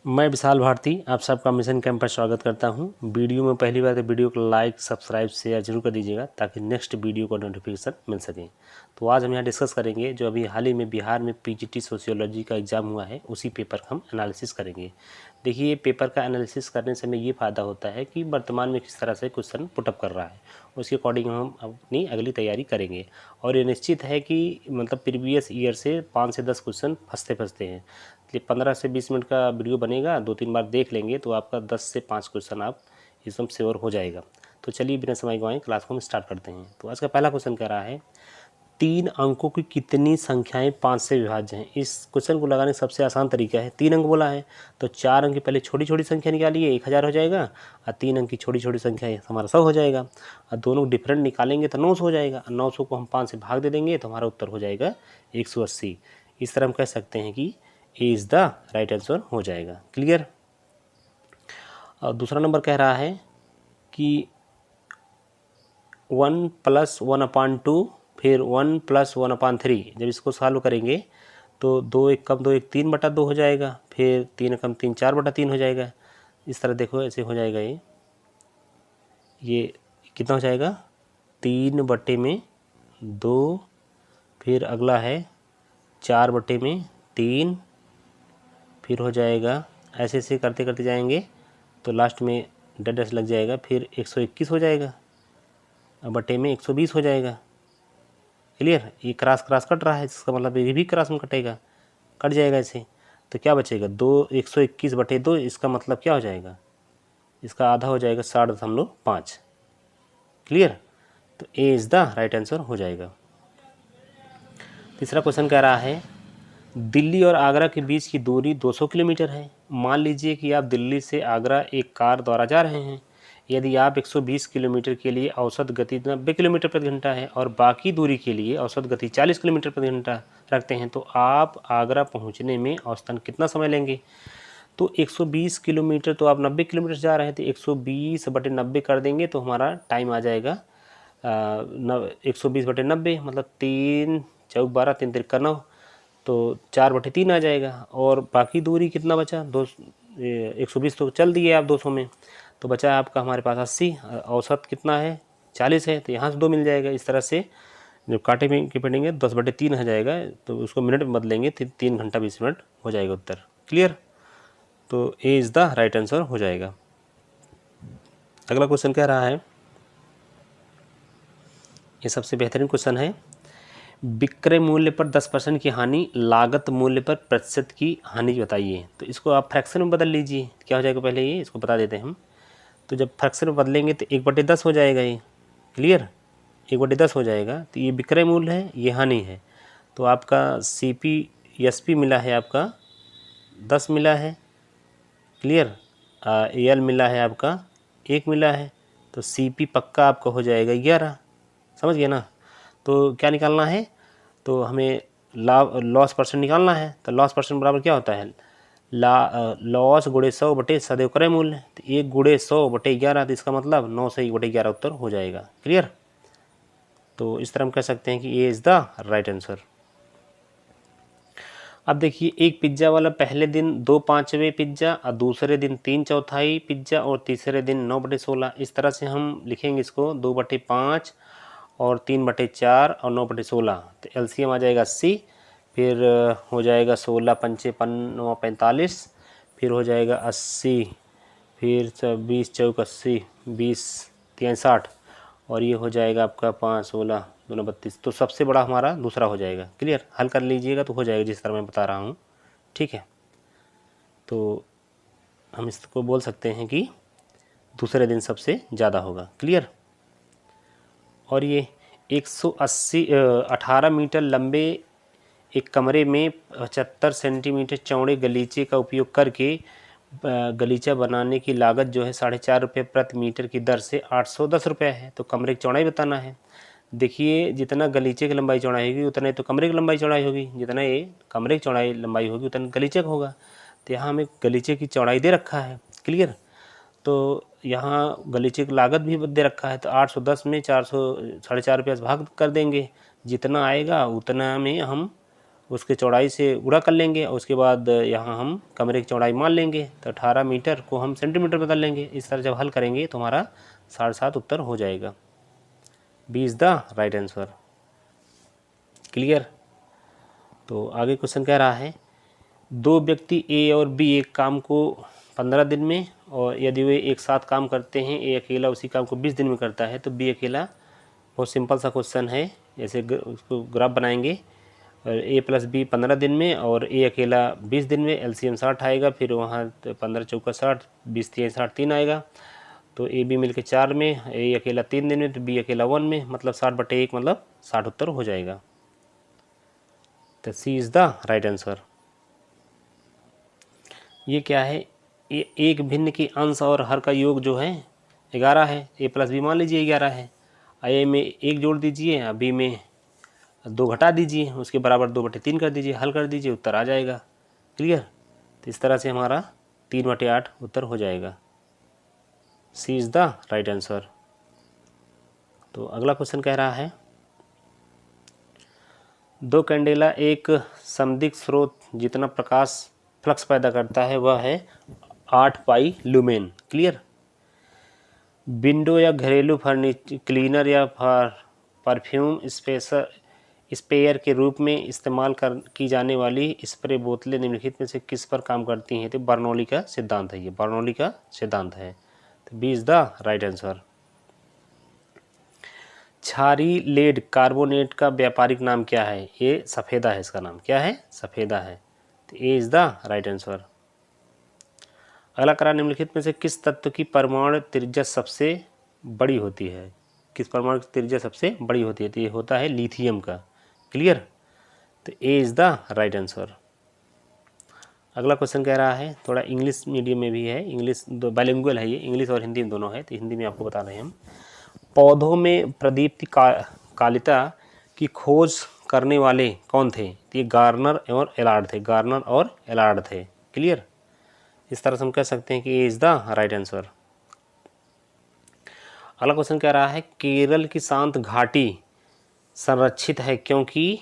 मैं विशाल भारती आप सबका मिशन कैंप पर स्वागत करता हूं। वीडियो में पहली बार तो वीडियो को लाइक सब्सक्राइब शेयर जरूर कर दीजिएगा ताकि नेक्स्ट वीडियो का नोटिफिकेशन मिल सके। तो आज हम यहाँ डिस्कस करेंगे जो अभी हाल ही में बिहार में पीजीटी सोशियोलॉजी का एग्ज़ाम हुआ है, उसी पेपर का हम एनालिसिस करेंगे। देखिए, पेपर का एनालिसिस करने से हमें ये फ़ायदा होता है कि वर्तमान में किस तरह से क्वेश्चन पुटअप कर रहा है, उसके अकॉर्डिंग हम अपनी अगली तैयारी करेंगे। और ये निश्चित है कि मतलब प्रीवियस ईयर से 5 से 10 क्वेश्चन फंसते हैं। 15 से 20 मिनट का वीडियो बनेगा, 2-3 बार देख लेंगे तो आपका 10 से 5 क्वेश्चन आप इसमें श्योर हो जाएगा। तो चलिए बिना समय गंवाए क्लास को हम स्टार्ट करते हैं। तो आज का पहला क्वेश्चन कह रहा है 3 अंकों की कितनी संख्याएं 5 से विभाज्य हैं। इस क्वेश्चन को लगाने का सबसे आसान तरीका है, 3 अंक बोला है तो 4 अंक की पहले छोटी छोटी संख्या निकालिए, 1000 हो जाएगा। और 3 अंक की छोटी छोटी संख्या हमारा 100 हो जाएगा। और दोनों डिफरेंट निकालेंगे तो 900 हो जाएगा। 900 को हम 5 से भाग दे देंगे तो हमारा उत्तर हो जाएगा 180। इस तरह हम कह सकते हैं कि ए इज़ द राइट आंसर हो जाएगा। क्लियर। और दूसरा नंबर कह रहा है कि 1 + 1/2 फिर 1 + 1/3। जब इसको सॉल्व करेंगे तो 2 1 कम 2 1 3/2 हो जाएगा, फिर 3 कम 3 4/3 हो जाएगा। इस तरह देखो ऐसे हो जाएगा। ये कितना हो जाएगा 3/2, फिर अगला है 4/3, फिर हो जाएगा ऐसे ऐसे करते करते जाएंगे तो लास्ट में डैश लग जाएगा, फिर 121 हो जाएगा, बटे में 120 हो जाएगा। क्लियर। ये क्रॉस कट रहा है, इसका मतलब ये भी क्रॉस में कटेगा, कट जाएगा ऐसे। तो क्या बचेगा 121/2। इसका मतलब क्या हो जाएगा, इसका आधा हो जाएगा 60.5। क्लियर। तो ए इज़ द राइट आंसर हो जाएगा। तीसरा क्वेश्चन कह रहा है दिल्ली और आगरा के बीच की दूरी 200 किलोमीटर है। मान लीजिए कि आप दिल्ली से आगरा एक कार द्वारा जा रहे हैं। यदि आप 120 किलोमीटर के लिए औसत गति 90 किलोमीटर प्रति घंटा है और बाकी दूरी के लिए औसत गति 40 किलोमीटर प्रति घंटा रखते हैं तो आप आगरा पहुंचने में औसतन कितना समय लेंगे। तो 120 किलोमीटर तो आप 90 किलोमीटर जा रहे हैं तो 120/90 कर देंगे तो हमारा टाइम आ जाएगा 120/90 मतलब 3 चौक 12 3 तिरक 9, तो 4/3 आ जाएगा। और बाकी दूरी कितना बचा 120 तो चल दिए आप 200 में, तो बचा आपका हमारे पास 80। औसत कितना है 40 है, तो यहाँ से 2 मिल जाएगा। इस तरह से जब काटे में के पड़ेंगे 10/3 हो जाएगा, तो उसको मिनट में बदलेंगे 3 घंटा 20 मिनट हो जाएगा उत्तर। क्लियर। तो ए इज़ द राइट आंसर हो जाएगा। अगला क्वेश्चन कह रहा है, ये सबसे बेहतरीन क्वेश्चन है, विक्रय मूल्य पर 10% की हानि, लागत मूल्य पर प्रतिशत की हानि बताइए। तो इसको आप फ्रैक्शन में बदल लीजिए, क्या हो जाएगा पहले ये इसको बता देते हैं हम। तो जब फ्रैक्शन में बदलेंगे तो 1/10 हो जाएगा ये। क्लियर। 1/10 हो जाएगा। तो ये विक्रय मूल्य है, ये हानि है। तो आपका CP मिला है आपका 10 मिला है। क्लियर। AL मिला है आपका 1 मिला है, तो CP पक्का आपका हो जाएगा 11। समझ गए ना। तो क्या निकालना है, तो हमें लॉस परसेंट निकालना है। तो लॉस परसेंट बराबर क्या होता है, लॉस गुणे 100 सदैव क्रय मूल्य। तो 1 गुणे 100/11, तो इसका मतलब 9 से 1/11 उत्तर हो जाएगा। क्लियर। तो इस तरह हम कह सकते हैं कि ए इज़ द राइट आंसर। अब देखिए, एक पिज्ज़ा वाला पहले दिन 2/5 पिज्ज़ा और दूसरे दिन 3/4 पिज्ज़ा और तीसरे दिन 9/16। इस तरह से हम लिखेंगे इसको 2/5 और 3/4 और 9/16। तो LCM आ जाएगा 80, फिर हो जाएगा 16 पंचे 45, फिर हो जाएगा 80, फिर 20 चौक 80, 20 3 60, और ये हो जाएगा आपका 5 16 2 32। तो सबसे बड़ा हमारा दूसरा हो जाएगा। क्लियर। हल कर लीजिएगा तो हो जाएगा जिस तरह मैं बता रहा हूँ। ठीक है। तो हम इसको बोल सकते हैं कि दूसरे दिन सबसे ज़्यादा होगा। क्लियर। और ये 18 मीटर लंबे एक कमरे में 75 सेंटीमीटर चौड़े गलीचे का उपयोग करके गलीचा बनाने की लागत जो है 4.5 रुपये प्रति मीटर की दर से 810 रुपये है। तो कमरे की चौड़ाई बताना है। देखिए, जितना गलीचे की लंबाई चौड़ाई होगी उतना ही तो कमरे की लंबाई चौड़ाई होगी, जितना ये कमरे की चौड़ाई लंबाई होगी उतना गलीचे का होगा। तो यहाँ हमें गलीचे की चौड़ाई दे रखा है। क्लियर। तो यहाँ गलीचे की लागत भी दे रखा है, तो 810 में 400 4.5 रुपये भाग कर देंगे, जितना आएगा उतना में हम उसके चौड़ाई से गुणा कर लेंगे और उसके बाद यहाँ हम कमरे की चौड़ाई मान लेंगे, तो 18 मीटर को हम सेंटीमीटर बदल लेंगे। इस तरह जब हल करेंगे तो हमारा 7.5 उत्तर हो जाएगा। B is the right answer. Clear. तो आगे क्वेश्चन कह रहा है, दो व्यक्ति ए और बी एक काम को 15 दिन में, और यदि वे एक साथ काम करते हैं, ए अकेला उसी काम को 20 दिन में करता है तो बी अकेला, बहुत सिंपल सा क्वेश्चन है, जैसे उसको ग्राफ बनाएंगे, और ए प्लस बी 15 दिन में और ए अकेला 20 दिन में, एलसीएम 60 आएगा, फिर वहाँ 15 चौका 60, 20 3 60 3 आएगा, तो ए बी मिलकर 4 में, ए अकेला 3 दिन में, तो बी अकेला 1 में, मतलब 60/1 मतलब 60 उत्तर हो जाएगा। तो C is the right answer. ये क्या है, ये एक भिन्न के अंश और हर का योग जो है 11 है। ए प्लस बी मान लीजिए 11 है, ए में 1 जोड़ दीजिए, बी में 2 घटा दीजिए, उसके बराबर 2/3 कर दीजिए, हल कर दीजिए, उत्तर आ जाएगा। क्लियर। तो इस तरह से हमारा 3/8 उत्तर हो जाएगा। सी इज़ द राइट आंसर। तो अगला क्वेश्चन कह रहा है, दो कैंडेला एक समदिग्ध स्रोत जितना प्रकाश फ्लक्स पैदा करता है वह है 8 पाई लुमेन। क्लियर। विंडो या घरेलू फर्नीचर क्लीनर या परफ्यूम स्प्रेयर के रूप में इस्तेमाल की जाने वाली स्प्रे बोतलें निम्नलिखित में से किस पर काम करती हैं? तो बर्नौली का सिद्धांत है, ये बर्नौली का सिद्धांत है। तो B is the right answer. क्षारीय लेड कार्बोनेट का व्यापारिक नाम क्या है? ये सफ़ेदा है, इसका नाम क्या है? सफ़ेदा है। तो ए इज़ द राइट आंसर। अगला करा, निम्नलिखित में से किस तत्व की परमाणु त्रिज्या सबसे बड़ी होती है? किस परमाणु की त्रिज्या सबसे बड़ी होती है? तो ये होता है लिथियम का। क्लियर। तो ए इज़ द राइट आंसर। अगला क्वेश्चन कह रहा है, थोड़ा इंग्लिश मीडियम में भी है, इंग्लिश बाइलिंगुअल है ये, इंग्लिश और हिंदी में दोनों है, तो हिंदी में आपको बता रहे हैं हम। पौधों में प्रदीप्ति कालिता की खोज करने वाले कौन थे? ये गार्नर और एलार्ड थे, गार्नर और एलार्ड थे। क्लियर। इस तरह से हम कह सकते हैं कि ए इज़ द राइट आंसर। अगला क्वेश्चन कह रहा है, केरल की शांत घाटी संरक्षित है क्योंकि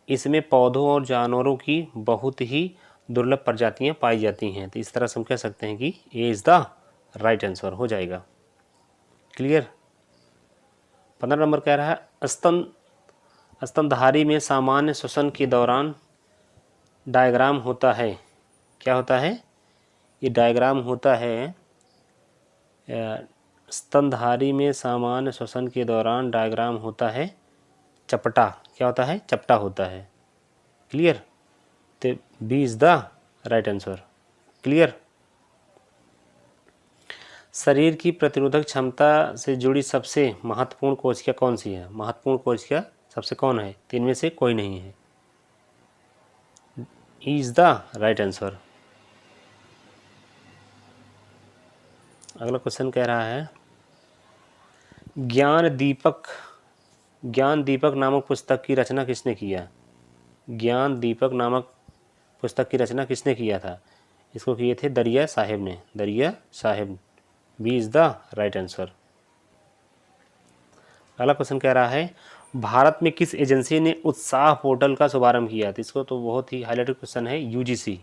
इसमें पौधों और जानवरों की बहुत ही दुर्लभ प्रजातियां पाई जाती हैं। तो इस तरह से हम कह सकते हैं कि ए इज़ द राइट आंसर हो जाएगा। क्लियर। 15 नंबर कह रहा है, स्तनधारी में सामान्य श्वसन के दौरान डायग्राम होता है। क्या होता है? ये डायग्राम होता है, स्तनधारी में सामान्य श्वसन के दौरान डायग्राम होता है चपटा। क्या होता है? चपटा होता है। क्लियर। तो B is the right answer. Clear. शरीर की प्रतिरोधक क्षमता से जुड़ी सबसे महत्वपूर्ण कोशिका कौन सी है? महत्वपूर्ण कोशिका सबसे कौन है? तीन में से कोई नहीं है। Is the right answer. अगला क्वेश्चन कह रहा है, ज्ञान दीपक नामक पुस्तक की रचना किसने किया? ज्ञान दीपक नामक पुस्तक की रचना किसने किया था? इसको किए थे दरिया साहिब ने, Darya Sahib. B is the right answer. अगला क्वेश्चन कह रहा है, भारत में किस एजेंसी ने उत्साह पोर्टल का शुभारंभ किया? तो इसको तो बहुत ही हाईलाइटेड क्वेश्चन है, यूजीसी।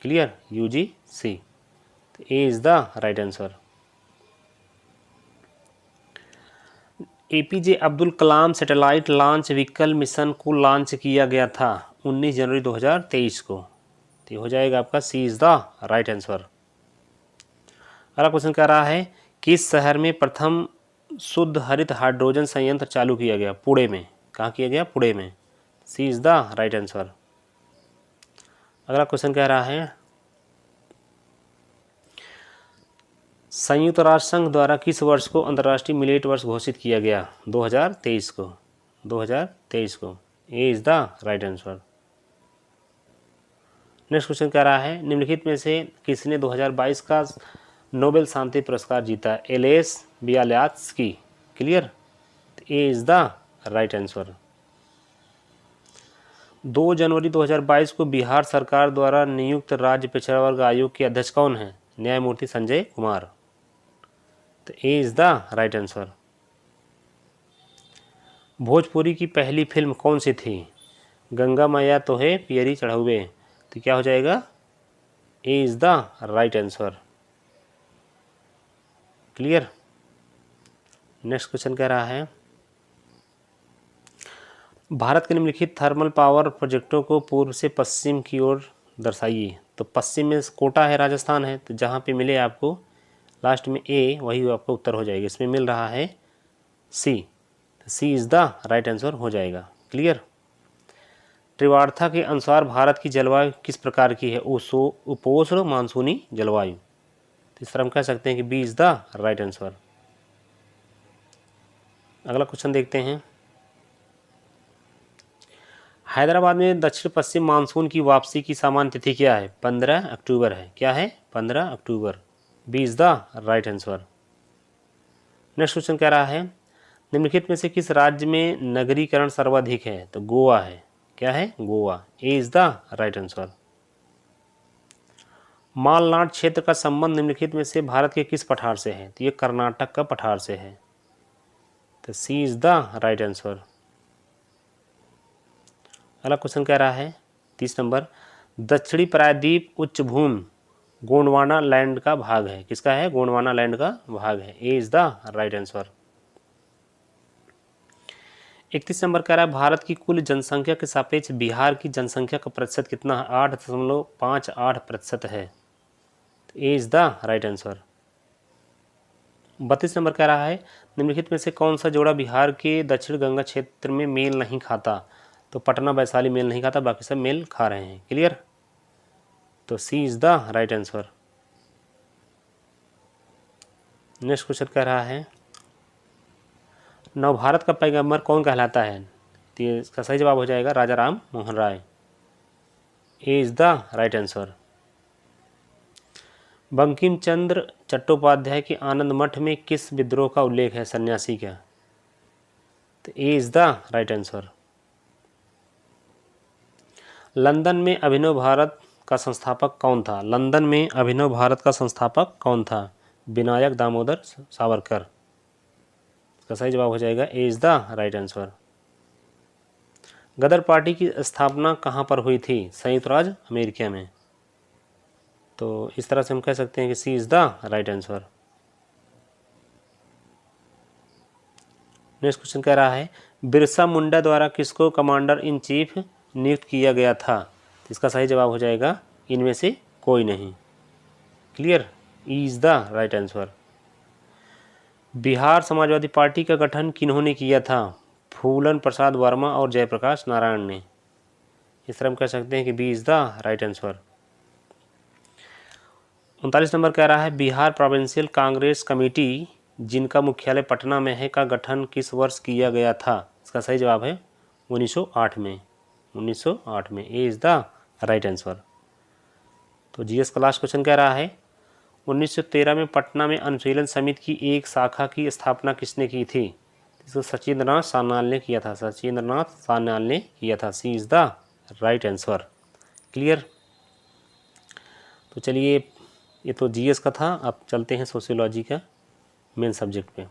क्लियर। यूजीसी। तो ए is the right answer. APJ Abdul Kalam satellite launch vehicle mission को लॉन्च किया गया था 19 जनवरी 2023 को। तो हो जाएगा आपका सी इज़ द राइट आंसर। अगला क्वेश्चन कह रहा है, किस शहर में प्रथम शुद्ध हरित हाइड्रोजन संयंत्र चालू किया गया? पुणे में। कहाँ किया गया? पुणे में। सी इज़ द राइट आंसर। अगला क्वेश्चन कह रहा है, संयुक्त राष्ट्र संघ द्वारा किस वर्ष को अंतर्राष्ट्रीय मिलेट वर्ष घोषित किया गया? 2023 को। 2023 को। ए is the right answer. Next question कह रहा है, निम्नलिखित में से किसने 2022 का नोबेल शांति पुरस्कार जीता? Ales Bialiatski. Clear. A is the right answer. 2 जनवरी 2022 को बिहार सरकार द्वारा नियुक्त राज्य पिछड़ा वर्ग आयोग के अध्यक्ष कौन है? न्यायमूर्ति संजय कुमार। तो ए is the right answer. Bhojpuri की पहली फिल्म कौन सी थी? गंगा मैया तो है पियरी चढ़ावे, तो क्या हो जाएगा, A is the right answer. Clear. Next question कह रहा है भारत के निम्नलिखित थर्मल पावर प्रोजेक्टों को पूर्व से पश्चिम की ओर दर्शाइए। तो पश्चिम में कोटा है, राजस्थान है, तो जहाँ पे मिले आपको लास्ट में ए, वही आपका उत्तर हो जाएगा। इसमें मिल रहा है सी, तो C is the right answer हो जाएगा। क्लियर। त्रिवार्था के अनुसार भारत की जलवायु किस प्रकार की है, उपोष्ण मानसूनी जलवायु। तो इस तरह हम कह सकते हैं कि B is the right answer. अगला क्वेश्चन देखते हैं, हैदराबाद में दक्षिण पश्चिम मानसून की वापसी की सामान्य तिथि क्या है, 15 अक्टूबर है। क्या है, 15 October. B is the right answer. Next question कह रहा है निम्नलिखित में से किस राज्य में नगरीकरण सर्वाधिक है, तो गोवा है। क्या है, Goa. A is the right answer. Malnad क्षेत्र का संबंध निम्नलिखित में से भारत के किस पठार से है, तो ये कर्नाटक का पठार से है, तो C is the right answer. अगला क्वेश्चन कह रहा है 30 नंबर, दक्षिणी प्रायद्वीप उच्च भूमि गोंडवाना लैंड का भाग है। किसका है, गोंडवाना लैंड का भाग है। ए is the right answer. 31 number कह रहा है भारत की कुल जनसंख्या के सापेक्ष बिहार की जनसंख्या का प्रतिशत कितना है, 8.58% है। तो ए is the right answer. 32 number कह रहा है निम्नलिखित में से कौन सा जोड़ा बिहार के दक्षिण गंगा क्षेत्र में मेल नहीं खाता, तो पटना वैशाली मेल नहीं खाता, बाकी सब मेल खा रहे हैं। क्लियर। तो C is the right answer. Next question कह रहा है नवभारत का पैगंबर कौन कहलाता है, तो इसका सही जवाब हो जाएगा Raja Ram Mohan Roy. A is the right answer. Bankim Chandra Chattopadhyay के आनंद मठ में किस विद्रोह का उल्लेख है, सन्यासी का, तो ए is the right answer. London में अभिनव भारत का संस्थापक कौन था, लंदन में अभिनव भारत का संस्थापक कौन था, विनायक दामोदर सावरकर। इसका सही जवाब हो जाएगा A is the right answer. Ghadar party की स्थापना कहाँ पर हुई थी, संयुक्त राज्य अमेरिका में। तो इस तरह से हम कह सकते हैं कि C is the right answer. Next question कह रहा है बिरसा मुंडा द्वारा किसको कमांडर इन चीफ नियुक्त किया गया था, तो इसका सही जवाब हो जाएगा इनमें से कोई नहीं। Clear. E is the right answer. Bihar Samajwadi party का गठन किन्होंने किया था, फूलन प्रसाद वर्मा और जयप्रकाश नारायण ने। इस तरह हम कह सकते हैं कि B is the right answer. 39 नंबर कह रहा है बिहार प्रोविंशियल कांग्रेस कमेटी जिनका मुख्यालय पटना में है का गठन किस वर्ष किया गया था, इसका सही जवाब है 1908 में। 1908 में। ए इज़ द राइट आंसर। तो जीएस का लास्ट क्वेश्चन कह रहा है 1913 में पटना में अनुशीलन समिति की एक शाखा की स्थापना किसने की थी, इसको सचिंद्रनाथ सान्याल ने किया था, सचिंद्रनाथ सान्याल ने किया था। C is the right answer. Clear. तो चलिए ये तो जीएस का था, अब चलते हैं सोशियोलॉजी का मेन सब्जेक्ट पे।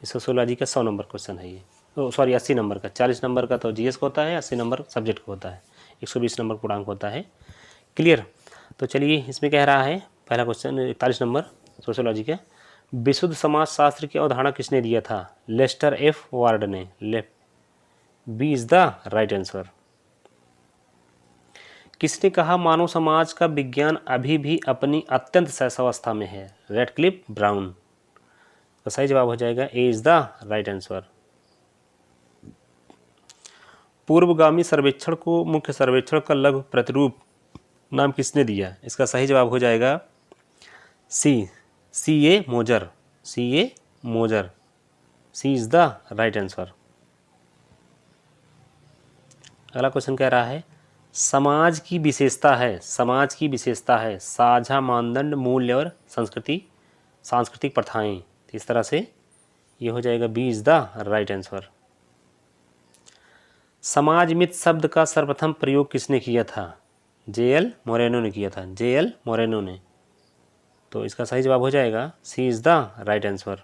सोशियोलॉजी का 100 नंबर क्वेश्चन है ये, तो सॉरी 80 नंबर का। 40 नंबर का तो जीएस का होता है, 80 नंबर सब्जेक्ट का होता है, 120 नंबर पूर्णांक होता है। क्लियर। तो चलिए इसमें कह रहा है पहला क्वेश्चन 41 नंबर सोशियोलॉजी का, विशुद्ध समाज शास्त्र की अवधारणा किसने दिया था, लेस्टर एफ वार्ड ने। B is the right answer. किसने कहा मानव समाज का विज्ञान अभी भी अपनी अत्यंत शैशवावस्था में है, रेडक्लिफ ब्राउन। तो सही जवाब हो जाएगा A is the right answer. पूर्वगामी सर्वेक्षण को मुख्य सर्वेक्षण का लघु प्रतिरूप नाम किसने दिया, इसका सही जवाब हो जाएगा सी ए मोजर। सी ए मोजर। सी इज़ द राइट आंसर। अगला क्वेश्चन कह रहा है समाज की विशेषता है, समाज की विशेषता है साझा मानदंड मूल्य और सांस्कृतिक प्रथाएं। तो इस तरह से ये हो जाएगा B is the right answer. समाज मित्र शब्द का सर्वप्रथम प्रयोग किसने किया था, जे.एल. मोरेनो ने किया था, जे.एल. मोरेनो ने। तो इसका सही जवाब हो जाएगा सी इज़ द राइट आंसर।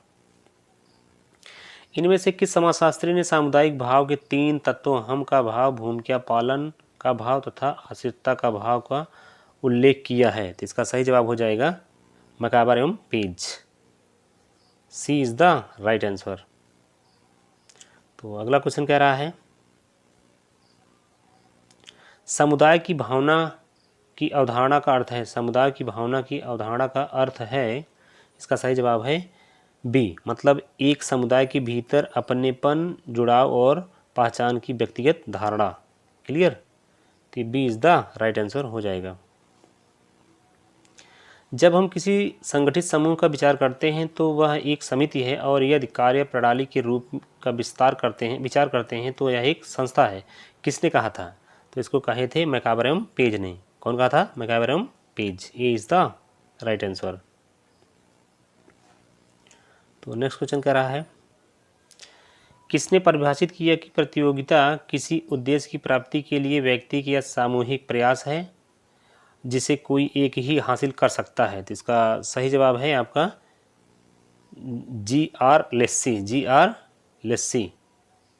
इनमें से किस समाजशास्त्री ने सामुदायिक भाव के 3 तत्वों हम का भाव, भूमिका पालन का भाव तथा आश्रितता का भाव का उल्लेख किया है? तो इसका सही जवाब हो जाएगा मैकाबर एवं Page. C is the right answer. तो अगला क्वेश्चन कह रहा है समुदाय की भावना की अवधारणा का अर्थ है। समुदाय की भावना की अवधारणा का अर्थ है, इसका सही जवाब है बी, मतलब एक समुदाय के भीतर अपनेपन, जुड़ाव और पहचान की व्यक्तिगत धारणा। क्लियर? तो B is the right answer हो जाएगा। जब हम किसी संगठित समूह का विचार करते हैं तो वह एक समिति है और यदि कार्य प्रणाली के रूप का विचार करते हैं तो यह एक संस्था है। किसने कहा था? तो इसको कहे थे मैकाबर एवं पेज ने। कौन कहा था? मैकाबर एवं page. A is the right answer. तो नेक्स्ट क्वेश्चन कह रहा है किसने परिभाषित किया कि प्रतियोगिता किसी उद्देश्य की प्राप्ति के लिए व्यक्ति या सामूहिक प्रयास है जिसे कोई एक ही हासिल कर सकता है? तो इसका सही जवाब है आपका जी.आर. लेस्सी। जी.आर. लेस्सी।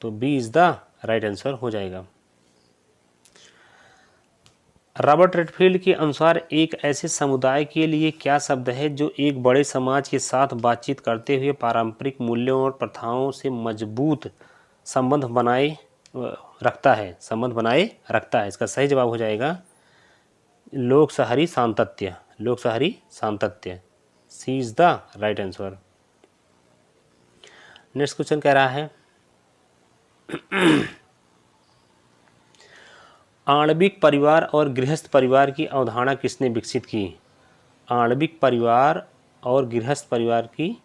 तो B is the right answer हो जाएगा। रॉबर्ट रेडफील्ड के अनुसार एक ऐसे समुदाय के लिए क्या शब्द है जो एक बड़े समाज के साथ बातचीत करते हुए पारंपरिक मूल्यों और प्रथाओं से मजबूत संबंध बनाए रखता है? इसका सही जवाब हो जाएगा लोकसहरी सांतत्य। लोकसहरी सांतत्य। C is the right answer. Next question कह रहा है आणविक परिवार और गृहस्थ परिवार की अवधारणा किसने विकसित की? आणविक परिवार और गृहस्थ परिवार की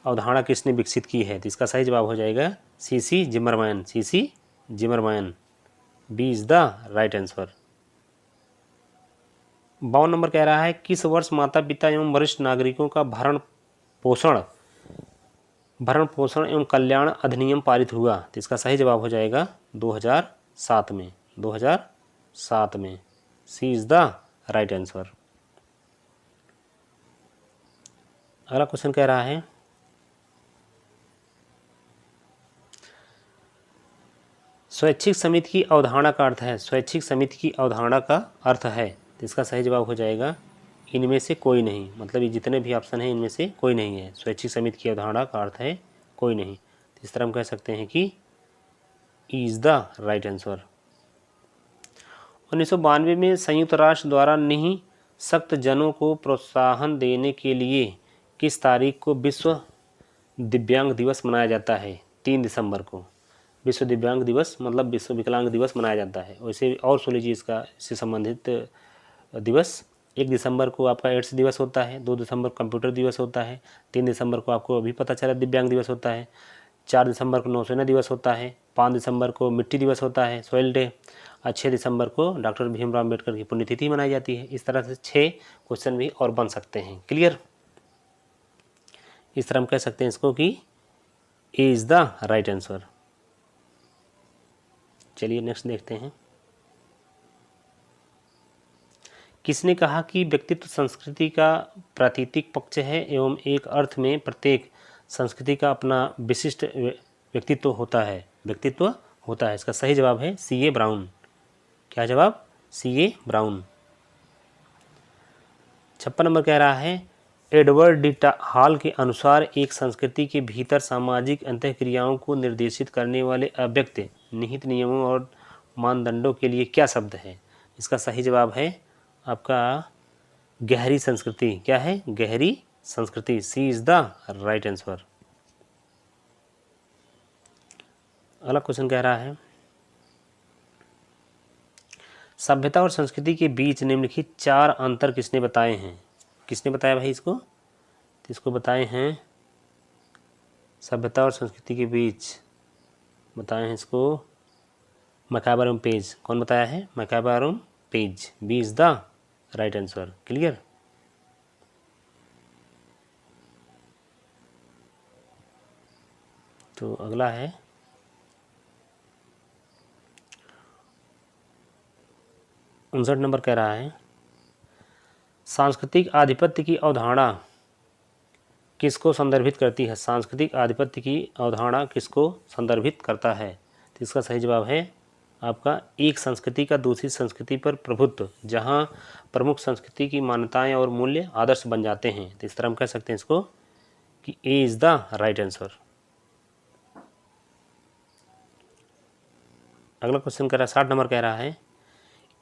अवधारणा किसने विकसित की है? तो इसका सही जवाब हो जाएगा C C. Zimmerman. C C. Zimmerman. B is the right answer. 52 नंबर कह रहा है किस वर्ष माता पिता एवं वरिष्ठ नागरिकों का भरण पोषण एवं कल्याण अधिनियम पारित हुआ? तो इसका सही जवाब हो जाएगा 2007 में। 2007 में। C is the right answer. अगला क्वेश्चन कह रहा है स्वैच्छिक समिति की अवधारणा का अर्थ है। स्वैच्छिक समिति की अवधारणा का अर्थ है, तो इसका सही जवाब हो जाएगा इनमें से कोई नहीं। मतलब ये जितने भी ऑप्शन हैं इनमें से कोई नहीं है। स्वैच्छिक समिति की अवधारणा का अर्थ है कोई नहीं। तो इस तरह हम कह सकते हैं कि इज द राइट आंसर। 1992 में संयुक्त राष्ट्र द्वारा निःशक्त जनों को प्रोत्साहन देने के लिए किस तारीख को विश्व दिव्यांग दिवस मनाया जाता है? 3 दिसंबर को विश्व दिव्यांग दिवस मतलब विश्व विकलांग दिवस मनाया जाता है। वैसे और सुन लीजिए इससे संबंधित दिवस। 1 दिसंबर को आपका एड्स दिवस होता है, 2 दिसंबर कंप्यूटर दिवस होता है, 3 दिसंबर को आपको अभी पता चला दिव्यांग दिवस होता है, 4 दिसंबर को नौसेना दिवस होता है, 5 दिसंबर को मिट्टी दिवस होता है, सॉइल डे, और 6 दिसंबर को डॉक्टर भीमराव अम्बेडकर की पुण्यतिथि मनाई जाती है। इस तरह से 6 क्वेश्चन भी और बन सकते हैं। क्लियर? इस तरह हम कह सकते हैं इसको कि ए इज द राइट आंसर। चलिए नेक्स्ट देखते हैं। किसने कहा कि व्यक्तित्व संस्कृति का प्रातीतिक पक्ष है एवं एक अर्थ में प्रत्येक संस्कृति का अपना विशिष्ट व्यक्तित्व होता है? इसका सही जवाब है C.A. ब्राउन। क्या जवाब? C.A. ब्राउन। 56 नंबर कह रहा है एडवर्ड डी हॉल के अनुसार एक संस्कृति के भीतर सामाजिक अंतःक्रियाओं को निर्देशित करने वाले अव्यक्त निहित नियमों और मानदंडों के लिए क्या शब्द है? इसका सही जवाब है आपका गहरी संस्कृति। क्या है? गहरी संस्कृति। सी इज द राइट आंसर। अगला क्वेश्चन कह रहा है सभ्यता और संस्कृति के बीच निम्नलिखित 4 अंतर किसने बताए हैं? किसने बताया भाई इसको? तो इसको बताए हैं सभ्यता और संस्कृति के बीच बताए हैं इसको मैकाबर एवं पेज। कौन बताया है? मैकाबर एवं Page. B is the right answer. Clear? तो अगला है 59 नंबर कह रहा है सांस्कृतिक आधिपत्य की अवधारणा किसको संदर्भित करती है? सांस्कृतिक आधिपत्य की अवधारणा किसको संदर्भित करता है? तो इसका सही जवाब है आपका एक संस्कृति का दूसरी संस्कृति पर प्रभुत्व, जहां प्रमुख संस्कृति की मान्यताएं और मूल्य आदर्श बन जाते हैं। तो इस तरह हम कह सकते हैं इसको कि ए इज द राइट आंसर। अगला क्वेश्चन कह रहा है 60 नंबर कह रहा है,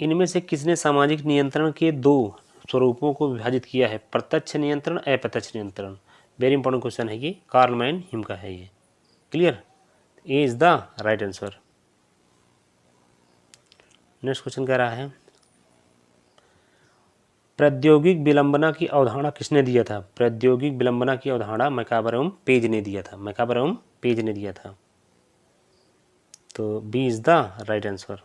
इनमें से किसने सामाजिक नियंत्रण के दो स्वरूपों को विभाजित किया है? प्रत्यक्ष नियंत्रण, अप्रत्यक्ष नियंत्रण। वेरी इंपॉर्टेंट क्वेश्चन है ये, कार्ल मैन हिम का है ये। Clear? A is the right answer. Next question कह रहा है, प्रौद्योगिक विलंबना की अवधारणा किसने दिया था? प्रौद्योगिक विलंबना की अवधारणा मैकाबर एवं पेज ने दिया था। मैकाबर एवं पेज ने दिया था। तो B is the right answer.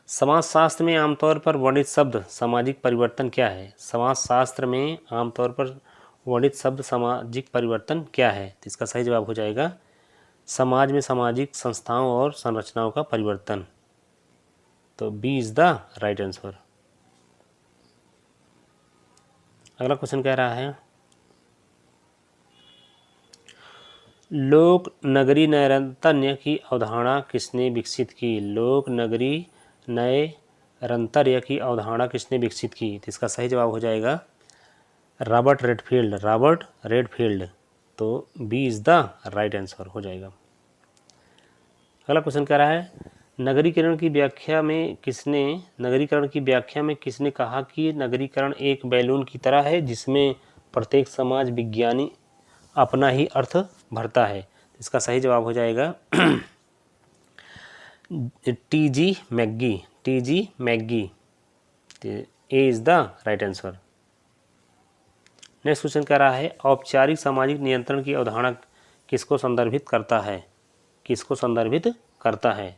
समाजशास्त्र में आमतौर पर वर्णित शब्द सामाजिक परिवर्तन क्या है? समाजशास्त्र में आमतौर पर वर्णित शब्द सामाजिक परिवर्तन क्या है? तो इसका सही जवाब हो जाएगा समाज में सामाजिक संस्थाओं और संरचनाओं का परिवर्तन। तो B is the right answer. अगला क्वेश्चन कह रहा है, लोक नगरी नैरंतर्य की अवधारणा किसने विकसित की? लोक नगरी नैरंतर्य की अवधारणा किसने विकसित की? तो इसका सही जवाब हो जाएगा रॉबर्ट रेडफील्ड। Robert Redfield. तो B is the right answer हो जाएगा। अगला क्वेश्चन कह रहा है, नगरीकरण की व्याख्या में किसने कहा कि नगरीकरण एक बैलून की तरह है जिसमें प्रत्येक समाज विज्ञानी अपना ही अर्थ भरता है? इसका सही जवाब हो जाएगा T.G.. Maggi. T.G.. Maggi. A is the right answer. Next question कह रहा है, औपचारिक सामाजिक नियंत्रण की अवधारणा किसको संदर्भित करता है? किसको संदर्भित करता है?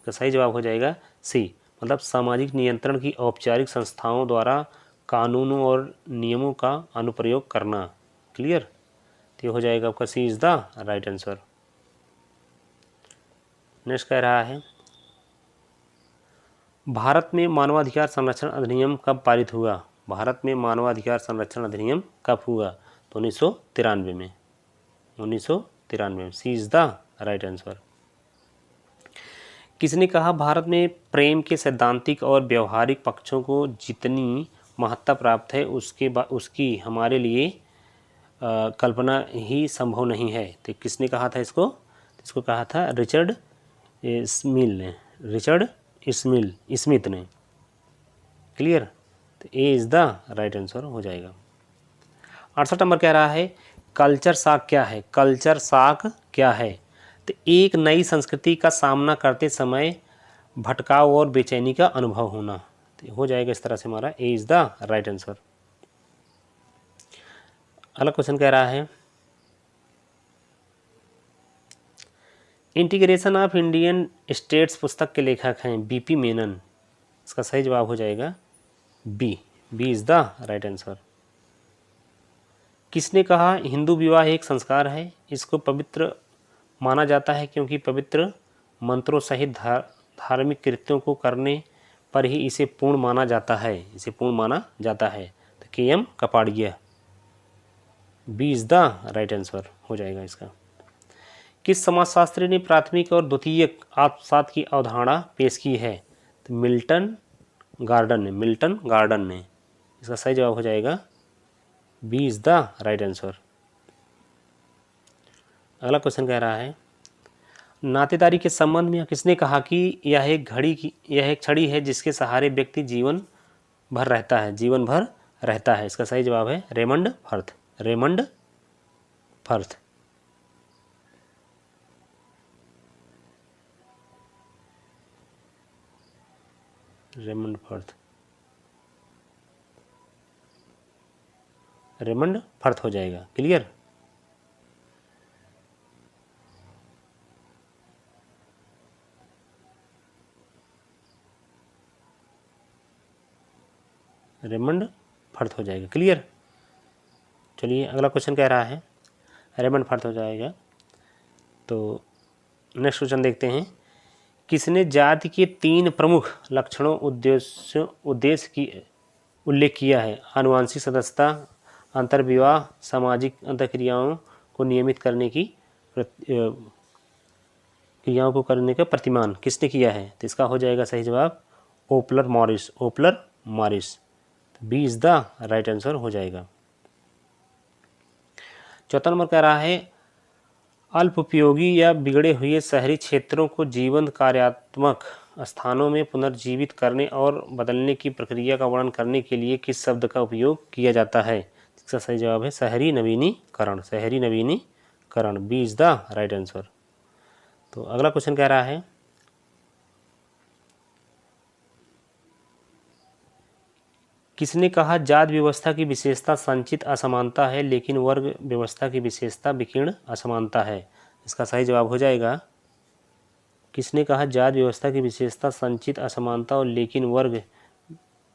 तो सही जवाब हो जाएगा सी, मतलब सामाजिक नियंत्रण की औपचारिक संस्थाओं द्वारा कानूनों और नियमों का अनुप्रयोग करना। क्लियर? तो हो जाएगा आपका C is the right answer. Next कह रहा है, भारत में मानवाधिकार संरक्षण अधिनियम कब पारित हुआ? भारत में मानवाधिकार संरक्षण अधिनियम कब हुआ? तो 1993 में। 1993 में। C is the right answer. किसने कहा भारत में प्रेम के सैद्धांतिक और व्यवहारिक पक्षों को जितनी महत्ता प्राप्त है उसकी हमारे लिए कल्पना ही संभव नहीं है? तो किसने कहा था इसको? इसको कहा था रिचर्ड स्मिथ ने। क्लियर? तो ए इज द राइट आंसर हो जाएगा। 68 नंबर कह रहा है, कल्चर शॉक क्या है? कल्चर शॉक क्या है? तो एक नई संस्कृति का सामना करते समय भटकाव और बेचैनी का अनुभव होना। तो हो जाएगा इस तरह से हमारा ए इज द राइट आंसर। अगला क्वेश्चन कह रहा है, इंटीग्रेशन ऑफ इंडियन स्टेट्स पुस्तक के लेखक हैं बीपी मेनन। इसका सही जवाब हो जाएगा B is the right answer. किसने कहा हिंदू विवाह एक संस्कार है? इसको पवित्र माना जाता है क्योंकि पवित्र मंत्रों सहित धार्मिक कृत्यों को करने पर ही इसे पूर्ण माना जाता है। तो K M. Kapadia. B is the right answer हो जाएगा इसका। किस समाजशास्त्री ने प्राथमिक और द्वितीयक आत्मसात की अवधारणा पेश की है? तो मिल्टन गार्डन ने। इसका सही जवाब हो जाएगा B is the right answer. अगला क्वेश्चन कह रहा है, नातेदारी के संबंध में किसने कहा कि यह एक छड़ी है जिसके सहारे व्यक्ति जीवन भर रहता है? इसका सही जवाब है रेमंड फर्थ। रेमंड फर्थ हो जाएगा। क्लियर? रेमंड फर्थ हो जाएगा। क्लियर? चलिए अगला क्वेश्चन कह रहा है, रेमंड फर्थ हो जाएगा। तो नेक्स्ट क्वेश्चन देखते हैं, किसने जाति के 3 प्रमुख लक्षणों उद्देश्य की उल्लेख किया है? आनुवंशिक सदस्यता, अंतर्विवाह सामाजिक अंतःक्रियाओं को नियमित करने की क्रियाओं को करने का प्रतिमान किसने किया है? तो इसका हो जाएगा सही जवाब Opler Morris. Opler Morris, B is the right answer हो जाएगा। चौथा नंबर कह रहा है अल्प उपयोगी या बिगड़े हुए शहरी क्षेत्रों को जीवंत कार्यात्मक स्थानों में पुनर्जीवित करने और बदलने की प्रक्रिया का वर्णन करने के लिए किस शब्द का उपयोग किया जाता है? इसका सही जवाब है शहरी नवीनीकरण। शहरी नवीनीकरण, B is the right answer. तो अगला क्वेश्चन कह रहा है किसने कहा जाति व्यवस्था की विशेषता संचित असमानता है लेकिन वर्ग व्यवस्था की विशेषता विकीर्ण असमानता है? इसका सही जवाब हो जाएगा किसने कहा जाति व्यवस्था की विशेषता संचित असमानता और लेकिन वर्ग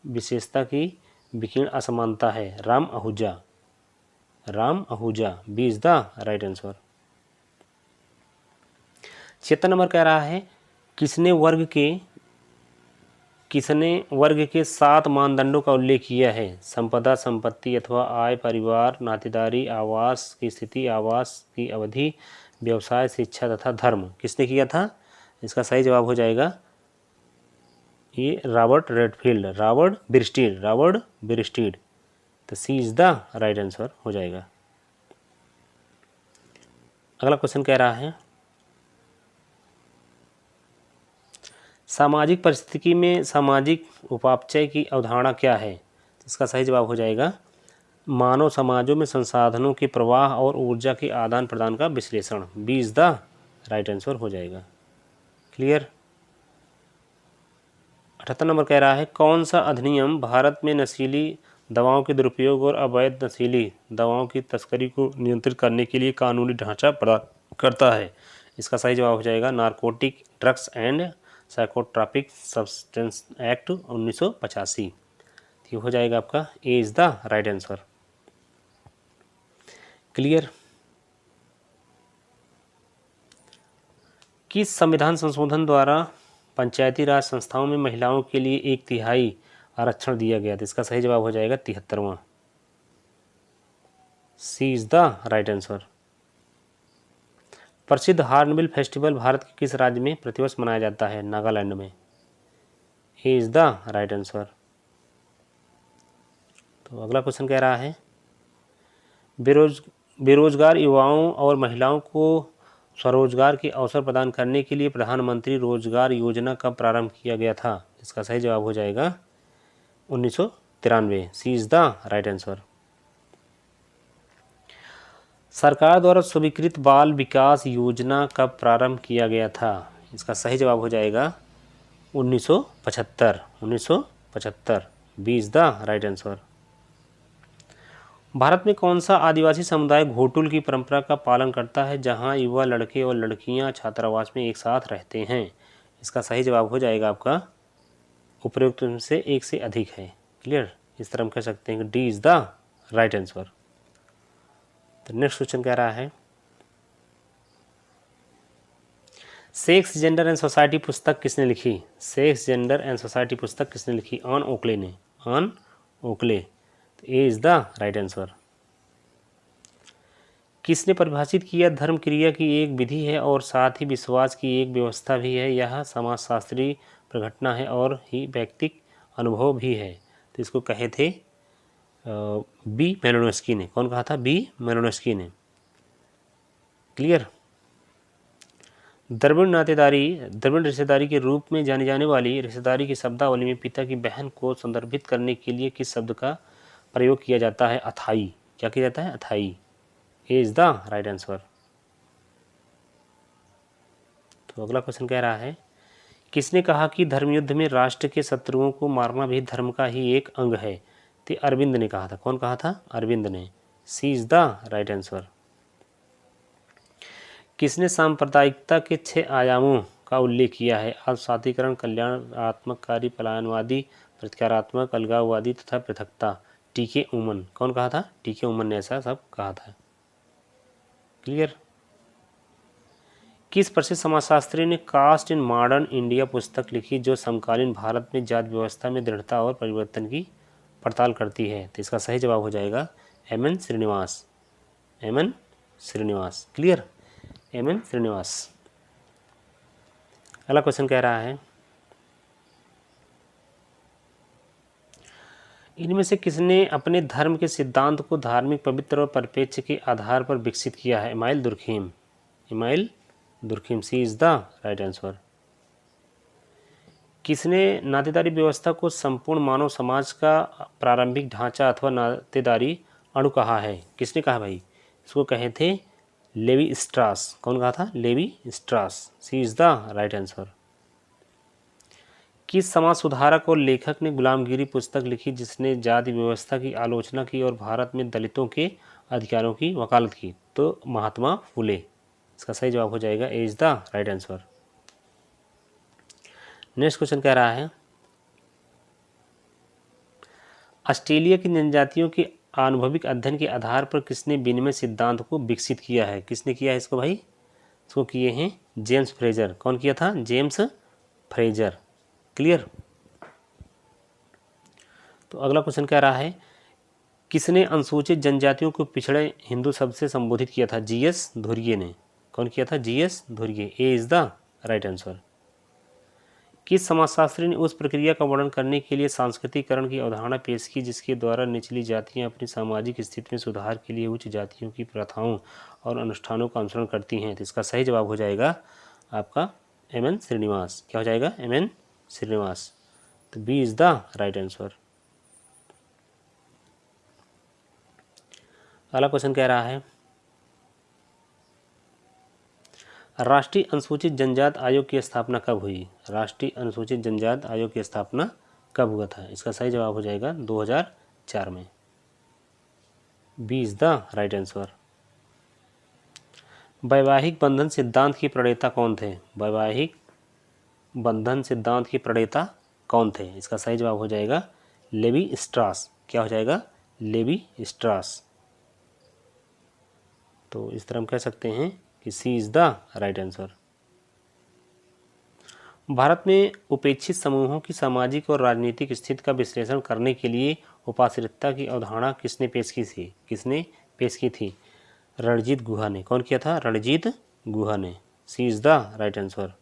विशेषता की विकीर्ण असमानता है? Ram Ahuja. Ram Ahuja, B is the right answer. 76 नंबर कह रहा है किसने वर्ग के 7 मानदंडों का उल्लेख किया है? संपदा, संपत्ति अथवा आय, परिवार, नातेदारी, आवास की स्थिति, आवास की अवधि, व्यवसाय, शिक्षा तथा धर्म। किसने किया था? इसका सही जवाब हो जाएगा ये रॉबर्ट रेडफील्ड। रॉबर्ट बिरस्टीड। तो सी इज द राइट आंसर हो जाएगा। अगला क्वेश्चन कह रहा है सामाजिक परिस्थिति में सामाजिक उपापचय की अवधारणा क्या है? इसका सही जवाब हो जाएगा मानव समाजों में संसाधनों के प्रवाह और ऊर्जा के आदान प्रदान का विश्लेषण। B is the right answer हो जाएगा। क्लियर। 78 नंबर कह रहा है कौन सा अधिनियम भारत में नशीली दवाओं के दुरुपयोग और अवैध नशीली दवाओं की तस्करी को नियंत्रित करने के लिए कानूनी ढांचा प्रदान करता है? इसका सही जवाब हो जाएगा narcotic drugs and psychotropic substance act 1985। ये हो जाएगा आपका A is the right answer. Clear. किस संविधान संशोधन द्वारा पंचायती राज संस्थाओं में महिलाओं के लिए 1/3 आरक्षण दिया गया था? इसका सही जवाब हो जाएगा 73वां। सी इज द राइट आंसर। प्रसिद्ध हॉर्नबिल फेस्टिवल भारत के किस राज्य में प्रतिवर्ष मनाया जाता है? नागालैंड में। ए इज द राइट आंसर। तो अगला क्वेश्चन कह रहा है बेरोजगार युवाओं और महिलाओं को स्वरोजगार के अवसर प्रदान करने के लिए प्रधानमंत्री रोजगार योजना कब प्रारंभ किया गया था? इसका सही जवाब हो जाएगा 1993। सी इज द राइट आंसर। सरकार द्वारा स्वीकृत बाल विकास योजना कब प्रारंभ किया गया था? इसका सही जवाब हो जाएगा 1975। B is the right answer. Bharat में कौन सा आदिवासी समुदाय घोटुल की परंपरा का पालन करता है जहां युवा लड़के और लड़कियां छात्रावास में एक साथ रहते हैं? इसका सही जवाब हो जाएगा आपका उपरोक्त में से एक से अधिक है। क्लियर। इस तरह हम कह सकते हैं कि D is the right answer. तो नेक्स्ट क्वेश्चन कह रहा है सेक्स जेंडर एंड सोसाइटी पुस्तक किसने लिखी? सेक्स जेंडर एंड सोसाइटी पुस्तक किसने लिखी? ऑन ओकले ने। On Oakley. तो ए इज द राइट आंसर। किसने परिभाषित किया धर्म क्रिया की एक विधि है और साथ ही विश्वास की एक व्यवस्था भी है, यह समाजशास्त्री प्रघटना है और ही व्यक्तिक अनुभव भी है? तो इसको कहे थे बी मेलोनोस्की ने। कौन कहा था? बी मेलोनोस्की ने। क्लियर। द्रविड़ रिश्तेदारी के रूप में जानी जाने वाली रिश्तेदारी की शब्दावली में पिता की बहन को संदर्भित करने के लिए किस शब्द का प्रयोग किया जाता है? अथाई। क्या किया जाता है? अथाई। ए इज द राइट आंसर। तो अगला क्वेश्चन कह रहा है किसने कहा कि धर्मयुद्ध में राष्ट्र के शत्रुओं को मारना भी धर्म का ही एक अंग है? तो अरविंद ने कहा था। कौन कहा था? अरविंद ने। सी इज द राइट आंसर। किसने सांप्रदायिकता के 6 आयामों का उल्लेख किया है? अल्पसातीकरण, कल्याणात्मककारी, पलायनवादी, प्रतिकारात्मक, अलगाववादी तथा पृथकता। टीके उमन। कौन कहा था? टीके उमन ने ऐसा सब कहा था। क्लियर। किस प्रसिद्ध समाजशास्त्री ने कास्ट इन मॉडर्न इंडिया पुस्तक लिखी जो समकालीन भारत में जाति व्यवस्था में दृढ़ता और परिवर्तन की पड़ताल करती है? तो इसका सही जवाब हो जाएगा M N Srinivas, M N Srinivas. Clear, M N Srinivas. अगला क्वेश्चन कह रहा है इनमें से किसने अपने धर्म के सिद्धांत को धार्मिक, पवित्र और परिप्रेक्ष्य के आधार पर विकसित किया है? Emile Durkheim, Emile Durkheim, C is the right answer. किसने नातेदारी व्यवस्था को संपूर्ण मानव समाज का प्रारंभिक ढांचा अथवा नातेदारी अणु कहा है? किसने कहा भाई? इसको कहे थे लेवी स्ट्रास। कौन कहा था? Levi Strauss, C is the right answer. किस समाज सुधारक और लेखक ने गुलामगिरी पुस्तक लिखी जिसने जाति व्यवस्था की आलोचना की और भारत में दलितों के अधिकारों की वकालत की? तो महात्मा फुले। इसका सही जवाब हो जाएगा A is the right answer. Next question कह रहा है ऑस्ट्रेलिया की जनजातियों के आनुभविक अध्ययन के आधार पर किसने विनिमय सिद्धांत को विकसित किया है? किसने किया है इसको भाई? इसको किए हैं जेम्स फ्रेजर। कौन किया था? James Fraser. क्लियर। तो अगला क्वेश्चन कह रहा है किसने अनुसूचित जनजातियों को पिछड़े हिंदू शब्द से संबोधित किया था? जीएस धुर्ये ने। कौन किया था? G S Ghurye. A is the right answer. किस समाजशास्त्री ने उस प्रक्रिया का वर्णन करने के लिए सांस्कृतिकरण की अवधारणा पेश की जिसके द्वारा निचली जातियां अपनी सामाजिक स्थिति में सुधार के लिए उच्च जातियों की प्रथाओं और अनुष्ठानों का अनुसरण करती हैं? तो इसका सही जवाब हो जाएगा आपका एम एन श्रीनिवास। क्या हो जाएगा? M N Srinivas. तो B is the right answer. अगला क्वेश्चन कह रहा है राष्ट्रीय अनुसूचित जनजात आयोग की स्थापना कब हुई? राष्ट्रीय अनुसूचित जनजात आयोग की स्थापना कब हुआ था? इसका सही जवाब हो जाएगा 2004 में। B is the right answer. वैवाहिक बंधन सिद्धांत की प्रणेता कौन थे? वैवाहिक बंधन सिद्धांत की प्रणेता कौन थे? इसका सही जवाब हो जाएगा लेवी स्ट्रास। क्या हो जाएगा? Levi Strauss. तो इस तरह हम कह सकते हैं कि C is the right answer. Bharat में उपेक्षित समूहों की सामाजिक और राजनीतिक स्थिति का विश्लेषण करने के लिए उपाश्रितता की अवधारणा किसने पेश की थी? किसने पेश की थी? रणजीत गुहा ने। कौन किया था? रणजीत गुहा ने। सी इज द राइट आंसर।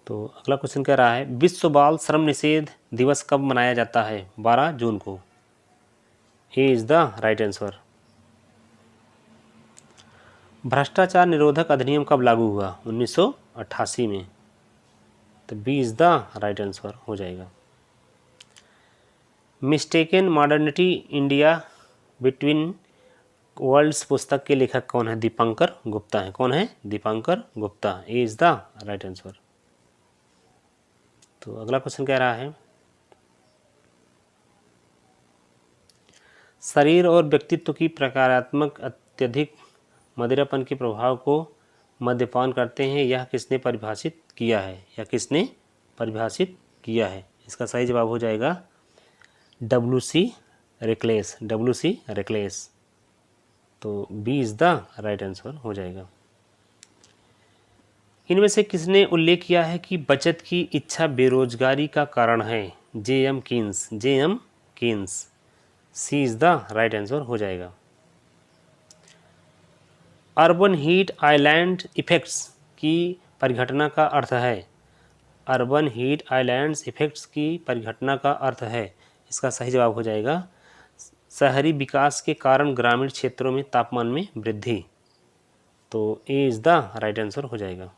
तो अगला क्वेश्चन कह रहा है विश्व बाल श्रम निषेध दिवस कब मनाया जाता है? 12 जून को। A is the right answer. भ्रष्टाचार निरोधक अधिनियम कब लागू हुआ? 1988 में। तो B is the right answer हो जाएगा। Mistaken modernity India between worlds पुस्तक के लेखक कौन है? दीपांकर गुप्ता है। कौन है? दीपांकर गुप्ता। ए इज द राइट आंसर। तो अगला क्वेश्चन कह रहा है शरीर और व्यक्तित्व की प्रकारात्मक अत्यधिक मदिरापन के प्रभाव को मद्यपान करते हैं यह किसने परिभाषित किया है? या किसने परिभाषित किया है? इसका सही जवाब हो जाएगा WC रेकलेस। WC Reckless. तो B is the right answer हो जाएगा। इनमें से किसने उल्लेख किया है कि बचत की इच्छा बेरोजगारी का कारण है? J.M. Keynes. J.M. Keynes. C is the right answer हो जाएगा। अर्बन हीट आइलैंड इफेक्ट्स की परिघटना का अर्थ है? अर्बन हीट आइलैंड्स इफेक्ट्स की परिघटना का अर्थ है। इसका सही जवाब हो जाएगा शहरी विकास के कारण ग्रामीण क्षेत्रों में तापमान में वृद्धि। तो ए इज द राइट आंसर हो जाएगा।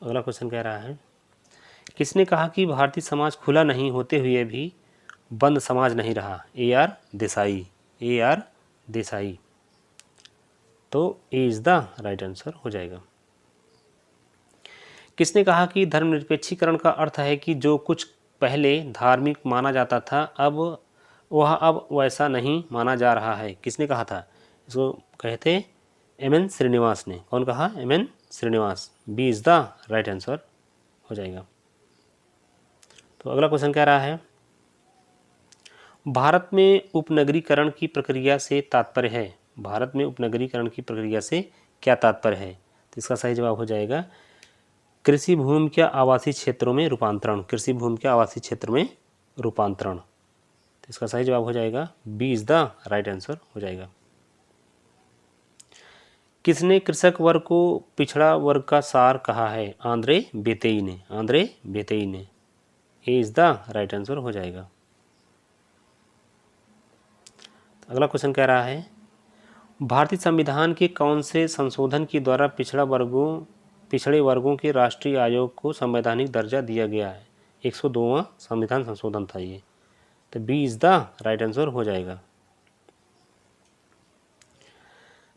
अगला क्वेश्चन कह रहा है किसने कहा कि भारतीय समाज खुला नहीं होते हुए भी बंद समाज नहीं रहा? AR देसाई। AR देसाई। तो ए इज द राइट आंसर हो जाएगा। किसने कहा कि धर्मनिरपेक्षीकरण का अर्थ है कि जो कुछ पहले धार्मिक माना जाता था वह अब वैसा नहीं माना जा रहा है? किसने कहा था? इसको कहते MN श्रीनिवास ने। कौन कहा? MN Srinivas. B is the right answer हो जाएगा। तो अगला क्वेश्चन कह रहा है भारत में उपनगरीकरण की प्रक्रिया से तात्पर्य है? भारत में उपनगरीकरण की प्रक्रिया से क्या तात्पर्य है? तो इसका सही जवाब हो जाएगा कृषि भूमि के आवासीय क्षेत्रों में रूपांतरण। कृषि भूमि के आवासीय क्षेत्र में रूपांतरण। तो इसका सही जवाब हो जाएगा B is the right answer हो जाएगा। किसने कृषक वर्ग को पिछड़ा वर्ग का सार कहा है? आंद्रे बेतेई ने। आंद्रे बेतेई ने। ए इज द राइट आंसर हो जाएगा। अगला क्वेश्चन कह रहा है भारतीय संविधान के कौन से संशोधन के द्वारा पिछड़े वर्गों के राष्ट्रीय आयोग को संवैधानिक दर्जा दिया गया है? 102वां संविधान संशोधन था ये। तो B is the right answer हो जाएगा।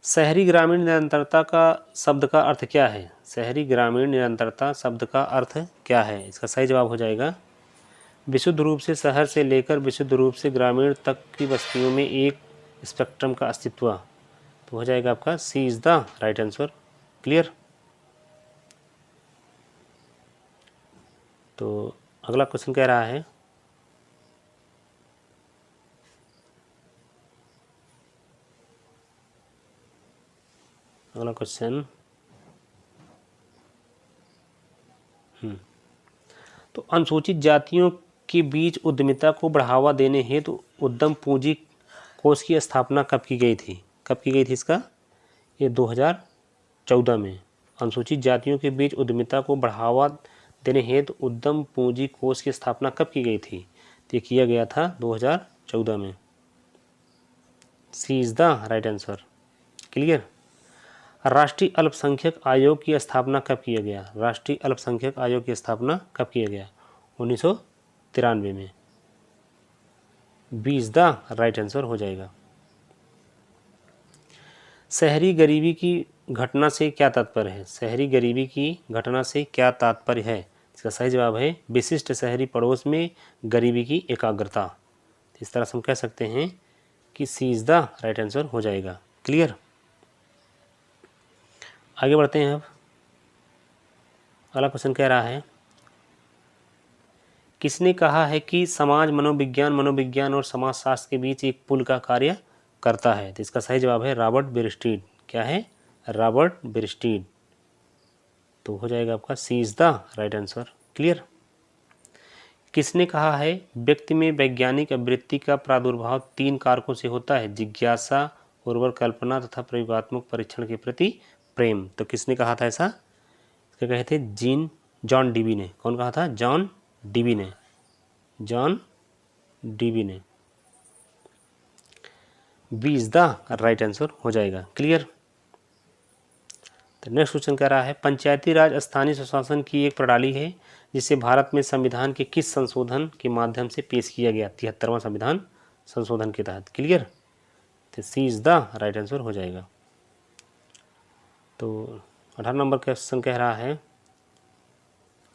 शहरी ग्रामीण निरंतरता का शब्द का अर्थ क्या है? शहरी ग्रामीण निरंतरता शब्द का अर्थ क्या है? इसका सही जवाब हो जाएगा विशुद्ध रूप से शहर से लेकर विशुद्ध रूप से ग्रामीण तक की बस्तियों में एक स्पेक्ट्रम का अस्तित्व। तो हो जाएगा आपका C is the right answer. Clear. तो अगला क्वेश्चन कह रहा है अगला क्वेश्चन तो अनुसूचित जातियों के बीच उद्यमिता को बढ़ावा देने हेतु उद्यम पूंजी कोष की स्थापना कब की गई थी? कब की गई थी इसका? ये 2014 में। अनुसूचित जातियों के बीच उद्यमिता को बढ़ावा देने हेतु उद्यम पूंजी कोष की स्थापना कब की गई थी? तो ये किया गया था 2014 में। C is the right answer. Clear. राष्ट्रीय अल्पसंख्यक आयोग की स्थापना कब किया गया? राष्ट्रीय अल्पसंख्यक आयोग की स्थापना कब किया गया? 1993 में। B is the right answer हो जाएगा। शहरी गरीबी की घटना से क्या तात्पर्य है? शहरी गरीबी की घटना से क्या तात्पर्य है? इसका सही जवाब है विशिष्ट शहरी पड़ोस में गरीबी की एकाग्रता। इस तरह से हम कह सकते हैं कि C is the right answer हो जाएगा। क्लियर। आगे बढ़ते हैं। अब अगला क्वेश्चन कह रहा है किसने कहा है कि समाज मनोविज्ञान और समाजशास्त्र के बीच एक पुल का कार्य करता है? तो इसका सही जवाब है रॉबर्ट बेरस्टीड। क्या है? Robert Bierstedt. तो हो जाएगा आपका C is the right answer. Clear. किसने कहा है व्यक्ति में वैज्ञानिक वृत्ति का प्रादुर्भाव 3 कारकों से होता है? जिज्ञासा, उर्वर कल्पना तथा प्रयोगात्मक परीक्षण के प्रति प्रेम। तो किसने कहा था ऐसा? इसके कहे थे जॉन डीबी ने। कौन कहा था? जॉन डीबी ने। जॉन डीबी ने। B is the right answer हो जाएगा। क्लियर। तो नेक्स्ट क्वेश्चन कह रहा है पंचायती राज स्थानीय स्वशासन की एक प्रणाली है जिसे भारत में संविधान के किस संशोधन के माध्यम से पेश किया गया? 73वां संविधान संशोधन के तहत। क्लियर। तो सी इज द राइट आंसर हो जाएगा। तो 18 नंबर क्वेश्चन कह रहा है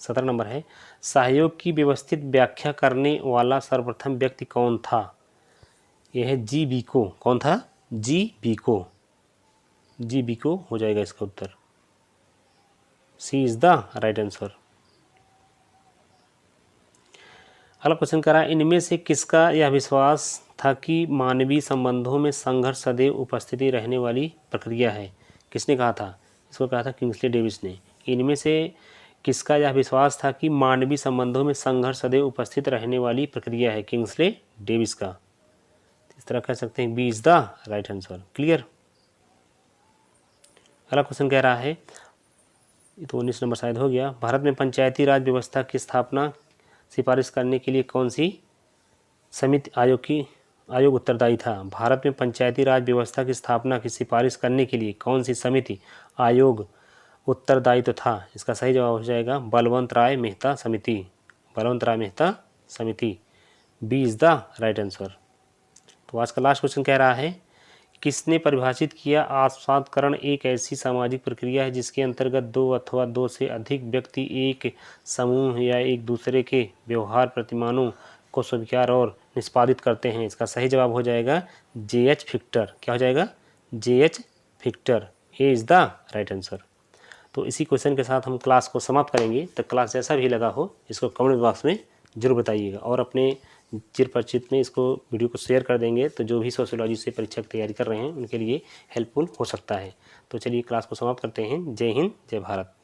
17 नंबर है सहयोग की व्यवस्थित व्याख्या करने वाला सर्वप्रथम व्यक्ति कौन था? यह है जी बीको। कौन था? जी बीको। जी बीको हो जाएगा इसका उत्तर। सी इज द राइट आंसर। अगला क्वेश्चन कह रहा है इनमें से किसका यह विश्वास था कि मानवीय संबंधों में संघर्ष सदैव उपस्थिति रहने वाली प्रक्रिया है? किसने कहा था? इसको कहा था किंग्सले डेविस ने। इनमें से किसका यह विश्वास था कि मानवीय संबंधों में संघर्ष सदैव उपस्थित रहने वाली प्रक्रिया है? किंग्सले डेविस का। इस तरह कह सकते हैं B is the right answer. Clear. अगला क्वेश्चन कह रहा है तो 19 नंबर शायद हो गया भारत में पंचायती राज व्यवस्था की स्थापना सिफारिश करने के लिए कौन सी समिति आयोग उत्तरदायी था? भारत में पंचायती राज व्यवस्था की स्थापना की सिफारिश करने के लिए कौन सी समिति आयोग उत्तरदायी तो था? इसका सही जवाब हो जाएगा बलवंत राय मेहता समिति। बलवंत राय मेहता समिति। B is the right answer. तो आज का लास्ट क्वेश्चन कह रहा है किसने परिभाषित किया आस्वादकरण एक ऐसी सामाजिक प्रक्रिया है जिसके अंतर्गत 2 अथवा 2 से अधिक व्यक्ति एक समूह या एक दूसरे के व्यवहार प्रतिमानों को स्वीकार और निष्पादित करते हैं? इसका सही जवाब हो जाएगा जे.एच. फिक्टर। क्या हो जाएगा? J H. Fichter. A is the right answer. तो इसी क्वेश्चन के साथ हम क्लास को समाप्त करेंगे। तो क्लास जैसा भी लगा हो इसको कमेंट बॉक्स में जरूर बताइएगा और अपने चिर परिचित में इसको वीडियो को शेयर कर देंगे तो जो भी सोशियोलॉजी से परीक्षा की तैयारी कर रहे हैं उनके लिए हेल्पफुल हो सकता है। तो चलिए क्लास को समाप्त करते हैं। जय हिंद, जय भारत।